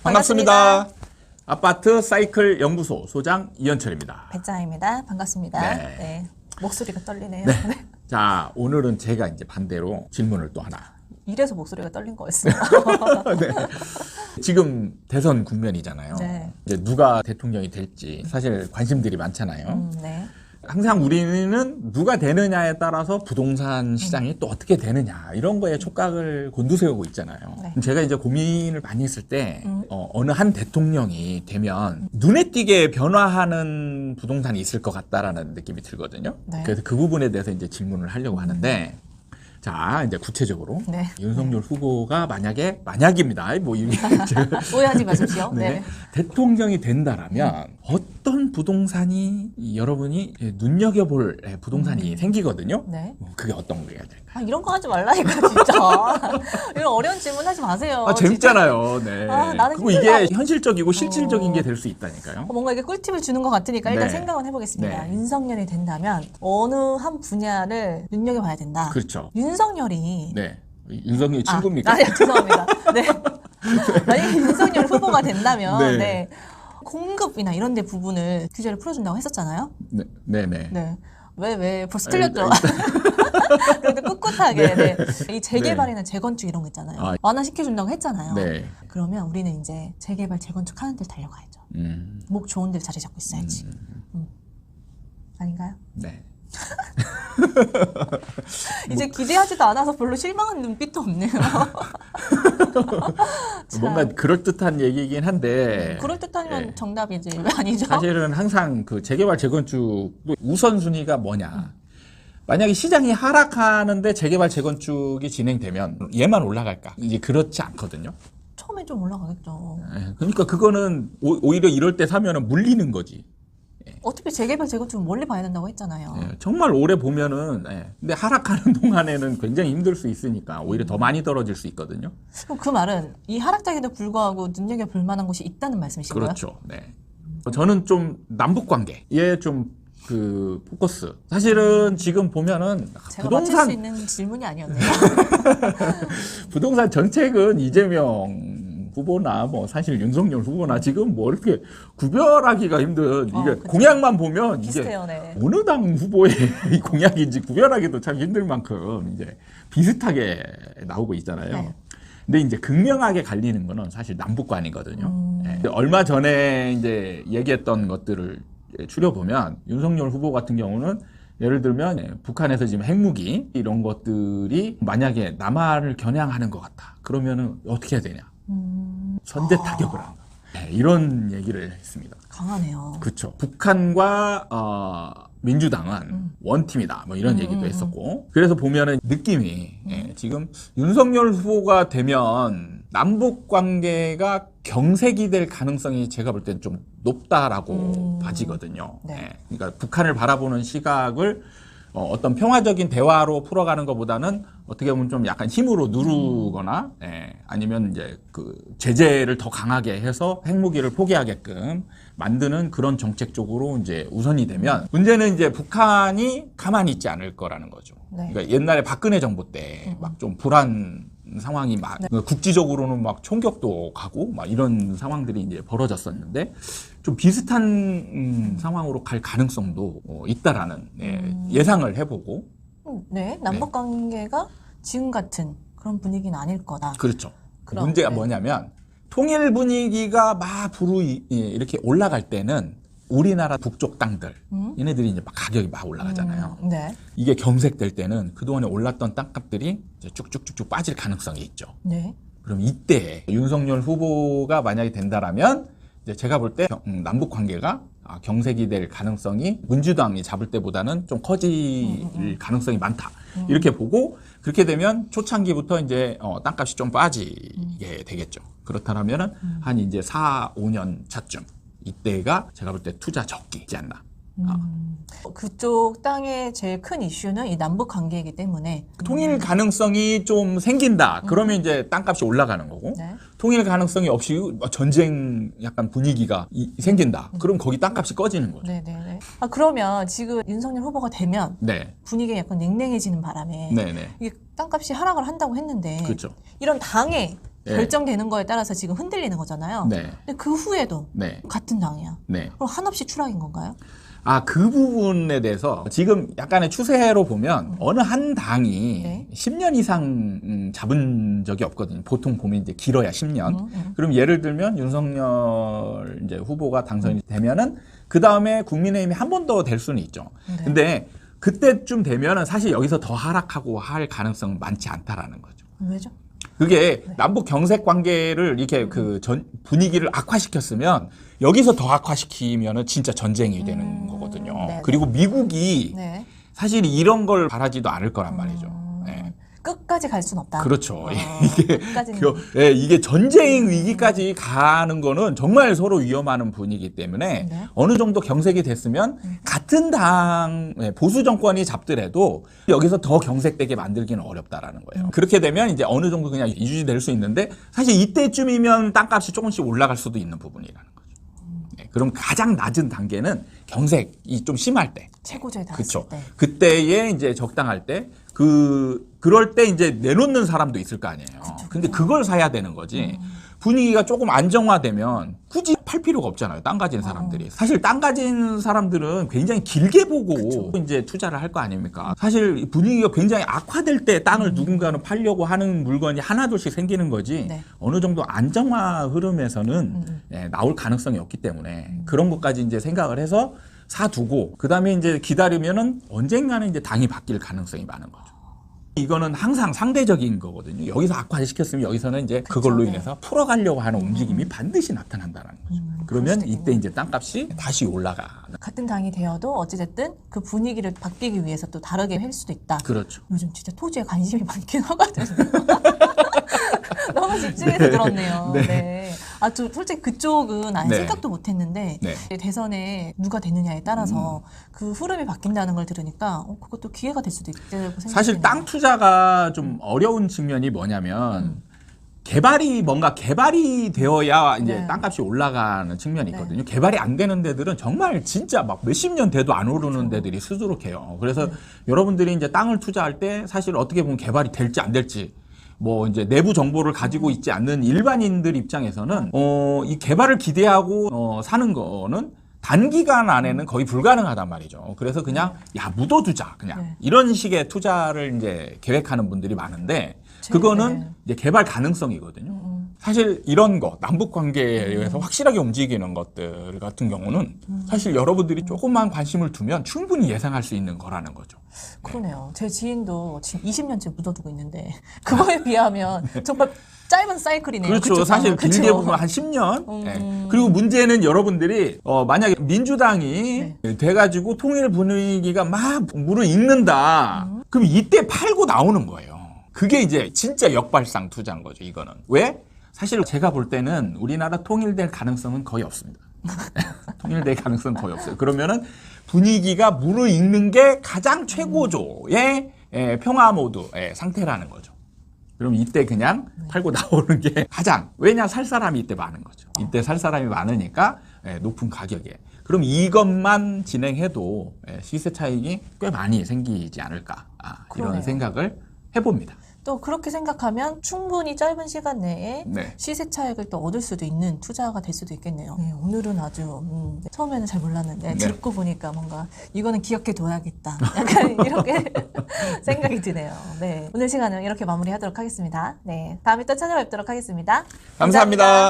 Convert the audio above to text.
반갑습니다. 아파트 사이클 연구소 소장 이현철입니다. 배짱입니다. 반갑습니다. 네. 네. 목소리가 떨리네요. 네. 네. 자, 오늘은 제가 이제 반대로 질문을 또 하나. 이래서 목소리가 떨린 거였어요. 네. 지금 대선 국면이잖아요. 네. 이제 누가 대통령이 될지 사실 관심들이 많잖아요. 네. 항상 우리는 누가 되느냐에 따라서 부동산 시장이 또 어떻게 되느냐 이런 거에 촉각을 곤두세우고 있잖아요. 네. 제가 이제 고민을 많이 했을 때 어느 한 대통령이 되면 눈에 띄게 변화하는 부동산이 있을 것 같다라는 느낌이 들거든요. 네. 그래서 그 부분에 대해서 이제 질문을 하려고 하는데 자, 이제 구체적으로 네. 윤석열 후보가 만약입니다. 뭐 이게 오해하지 마십시오. 네. 네. 대통령이 된다라면 어떤 부동산이 여러분이 눈여겨볼 부동산이 생기거든요. 네. 그게 어떤 거야 될까요? 아, 이런 거 하지 말라니까 진짜. 이런 어려운 질문 하지 마세요. 아, 재밌잖아요. 네. 아, 나는 그리고 이게 현실적이고 실질적인 게 될 수 있다니까요. 뭔가 이게 꿀팁을 주는 것 같으니까 일단 네. 생각은 해보겠습니다. 네. 윤석열이 된다면 어느 한 분야를 눈여겨봐야 된다. 그렇죠. 윤석열이 네. 윤석열 친구입니까? 아니, 죄송합니다. 네. 만약에 윤석열 후보가 된다면 네. 네. 공급이나 이런 데 부분을 규제를 풀어준다고 했었잖아요. 네, 네, 네. 네. 왜 벌써 틀렸죠? 그래도 꿋꿋하게 네. 이 재개발이나 재건축 이런 거 있잖아요. 아. 완화시켜준다고 했잖아요. 네. 그러면 우리는 이제 재개발, 재건축 하는 데를 달려가야죠. 목 좋은 데를 자리 잡고 있어야지. 아닌가요? 네. 이제 기대하지도 않아서 별로 실망한 눈빛도 없네요. 뭔가 그럴듯한 얘기이긴 한데 그럴듯하면 네. 정답이지 왜 아니죠? 사실은 항상 그 재개발 재건축 우선순위가 뭐냐. 만약에 시장이 하락하는데 재개발 재건축이 진행되면 얘만 올라갈까? 이제 그렇지 않거든요. 처음에 좀 올라가겠죠. 그러니까 그거는 오히려 이럴 때 사면은 물리는 거지. 어차피 재개발, 재건축은 멀리 봐야 된다고 했잖아요. 정말 오래 보면은 근데 하락하는 동안에는 굉장히 힘들 수 있으니까 오히려 더 많이 떨어질 수 있거든요. 그럼 그 말은 이 하락장에도 불구하고 눈여겨볼 만한 곳이 있다는 말씀이신가요? 그렇죠. 네. 저는 좀 남북 관계에 좀 그 포커스. 사실은 지금 보면은 제가 맞출 수 있는 질문이 아니었네요. 부동산 정책은 이재명 후보나 뭐 사실 윤석열 후보나 지금 뭐 이렇게 구별하기가 힘든 이게 그쵸. 공약만 보면 비슷해요, 이게 네. 어느 당 후보의 공약인지 구별하기도 참 힘들 만큼 이제 비슷하게 나오고 있잖아요. 네. 근데 이제 극명하게 갈리는 거는 사실 남북관이거든요. 얼마 전에 이제 얘기했던 것들을 추려보면 윤석열 후보 같은 경우는 예를 들면 북한에서 지금 핵무기 이런 것들이 만약에 남한을 겨냥하는 것 같다. 그러면은 어떻게 해야 되냐? 선제 타격을 한다. 이런 얘기를 했습니다. 강하네요. 그렇죠. 북한과 민주당은 원팀이다. 뭐 이런 얘기도 했었고. 그래서 보면은 느낌이 지금 윤석열 후보가 되면 남북 관계가 경색이 될 가능성이 제가 볼 때는 좀 높다라고 봐지거든요. 네. 그러니까 북한을 바라보는 시각을 어떤 평화적인 대화로 풀어가는 것보다는 어떻게 보면 좀 약간 힘으로 누르거나 아니면 이제 그 제재를 더 강하게 해서 핵무기를 포기하게끔 만드는 그런 정책 쪽으로 이제 우선이 되면 문제는 이제 북한이 가만히 있지 않을 거라는 거죠. 네. 그러니까 옛날에 박근혜 정부 때 막 좀 불안 상황이 막 국지적으로는 막 총격도 가고 막 이런 상황들이 이제 벌어졌었는데 좀 비슷한 상황으로 갈 가능성도 있다라는 예상을 해보고 네, 남북 관계가 지금 같은 그런 분위기는 아닐 거다. 그렇죠. 그럼, 문제가 네. 뭐냐면 통일 분위기가 막 이렇게 올라갈 때는 우리나라 북쪽 땅들 얘네들이 이제 막 가격이 막 올라가잖아요. 네. 이게 경색될 때는 그동안에 올랐던 땅값들이 이제 쭉쭉쭉쭉 빠질 가능성이 있죠. 네. 그럼 이때 윤석열 후보가 만약에 된다라면 이제 제가 볼 때 남북 관계가 경색이 될 가능성이 민주당이 잡을 때보다는 좀 커질 가능성이 많다. 이렇게 보고 그렇게 되면 초창기부터 이제 땅값이 좀 빠지게 되겠죠. 그렇다면은 한 이제 4, 5년 차쯤 이때가 제가 볼 때 투자 적기지 않나. 그쪽 땅의 제일 큰 이슈는 이 남북 관계이기 때문에 통일 가능성이 좀 생긴다. 그러면 이제 땅값이 올라가는 거고 네. 통일 가능성이 없이 전쟁 약간 분위기가 생긴다. 그럼 거기 땅값이 꺼지는 거죠. 네네네. 그러면 지금 윤석열 후보가 되면 네, 분위기가 약간 냉랭해지는 바람에 네, 네. 이게 땅값이 하락을 한다고 했는데 그렇죠. 이런 당의 예. 결정되는 거에 따라서 지금 흔들리는 거잖아요. 네. 근데 그 후에도 네. 같은 당이야. 네. 그럼 한없이 추락인 건가요? 그 부분에 대해서 지금 약간의 추세로 보면 어느 한 당이 네. 10년 이상 잡은 적이 없거든요. 보통 보면 이제 길어야 10년. 그럼 예를 들면 윤석열 이제 후보가 당선이 되면은 그 다음에 국민의힘이 한 번 더 될 수는 있죠. 네. 근데 그때쯤 되면은 사실 여기서 더 하락하고 할 가능성은 많지 않다라는 거죠. 왜죠? 그게 남북 경색 관계를 이렇게 그 분위기를 악화시켰으면 여기서 더 악화시키면은 진짜 전쟁이 되는 거거든요. 네네. 그리고 미국이 네. 사실 이런 걸 바라지도 않을 거란 말이죠. 네. 끝까지 갈 수는 없다. 그렇죠. 이게 이게 전쟁 위기까지 가는 거는 정말 서로 위험한 분위기 때문에 네. 어느 정도 경색이 됐으면 같은 당 보수 정권이 잡더라도 여기서 더 경색되게 만들기는 어렵다라는 거예요. 그렇게 되면 이제 어느 정도 그냥 유지될 수 있는데 사실 이때쯤이면 땅값이 조금씩 올라갈 수도 있는 부분이라는 거죠. 네, 그럼 가장 낮은 단계는 경색이 좀 심할 때. 최고조에 닿았을 그렇죠. 때. 그때에 이제 적당할 때 그럴 때 이제 내놓는 사람도 있을 거 아니에요. 근데 그걸 사야 되는 거지. 분위기가 조금 안정화되면 굳이 팔 필요가 없잖아요. 땅 가진 사람들이. 사실 땅 가진 사람들은 굉장히 길게 보고 이제 투자를 할 거 아닙니까? 사실 분위기가 굉장히 악화될 때 땅을 누군가는 팔려고 하는 물건이 하나둘씩 생기는 거지. 네. 어느 정도 안정화 흐름에서는 나올 가능성이 없기 때문에 그런 것까지 이제 생각을 해서 사두고 그다음에 이제 기다리면은 언젠가는 이제 당이 바뀔 가능성이 많은 거죠. 이거는 항상 상대적인 거거든요. 여기서 악화시켰으면 여기서는 이제 그걸로 네. 인해서 풀어가려고 하는 움직임이 반드시 나타난다는 거죠. 그러면 이때 이제 땅값이 다시 올라가. 같은 당이 되어도 어찌됐든 그 분위기를 바뀌기 위해서 또 다르게 할 수도 있다. 그렇죠. 요즘 진짜 토지에 관심이 많긴 하거든요. 너무 집중해서 들었네요. 네. 네. 저 솔직히 그쪽은 아예 네. 생각도 못 했는데 네. 대선에 누가 되느냐에 따라서 그 흐름이 바뀐다는 걸 들으니까 그것도 기회가 될 수도 있다고 생각해요. 사실 땅 투자가 좀 어려운 측면이 뭐냐면 뭔가 개발이 되어야 이제 네. 땅값이 올라가는 측면이 있거든요. 개발이 안 되는 데들은 정말 진짜 막 몇십 년 돼도 안 오르는 데들이 수두룩해요. 그래서 여러분들이 이제 땅을 투자할 때 사실 어떻게 보면 개발이 될지 안 될지 뭐 이제 내부 정보를 가지고 있지 않는 일반인들 입장에서는 이 개발을 기대하고 사는 거는 단기간 안에는 거의 불가능하단 말이죠. 그래서 그냥 묻어두자 그냥 네. 이런 식의 투자를 이제 계획하는 분들이 많은데 그거는 이제 개발 가능성이거든요. 사실 이런 거 남북 관계에 의해서 확실하게 움직이는 것들 같은 경우는 사실 여러분들이 조금만 관심을 두면 충분히 예상할 수 있는 거라는 거죠. 그러네요. 제 지인도 지금 20년째 묻어두고 있는데 그거에 비하면 정말 짧은 사이클이네요. 그렇죠. 그쪽 사실 방은. 길게 그쵸? 보면 한 10년. 네. 그리고 문제는 여러분들이 만약에 민주당이 돼가지고 통일 분위기가 막 물을 잇는다. 그럼 이때 팔고 나오는 거예요. 그게 이제 진짜 역발상 투자인 거죠. 이거는. 왜? 사실 제가 볼 때는 우리나라 통일될 가능성은 거의 없습니다. 통일될 가능성은 거의 없어요. 그러면은 분위기가 물을 잇는 게 가장 최고조의 평화 모드의 상태라는 거죠. 그럼 이때 그냥 팔고 나오는 게 왜냐 살 사람이 이때 많은 거죠. 이때 살 사람이 많으니까 높은 가격에. 그럼 이것만 진행해도 시세 차익이 꽤 많이 생기지 않을까 이런 그러네요. 생각을 해봅니다. 또 그렇게 생각하면 충분히 짧은 시간 내에 네. 시세 차익을 또 얻을 수도 있는 투자가 될 수도 있겠네요. 네, 오늘은 아주 처음에는 잘 몰랐는데 네. 듣고 보니까 뭔가 이거는 기억해 둬야겠다. 약간 이렇게 생각이 드네요. 네, 오늘 시간은 이렇게 마무리하도록 하겠습니다. 네, 다음에 또 찾아뵙도록 하겠습니다. 감사합니다.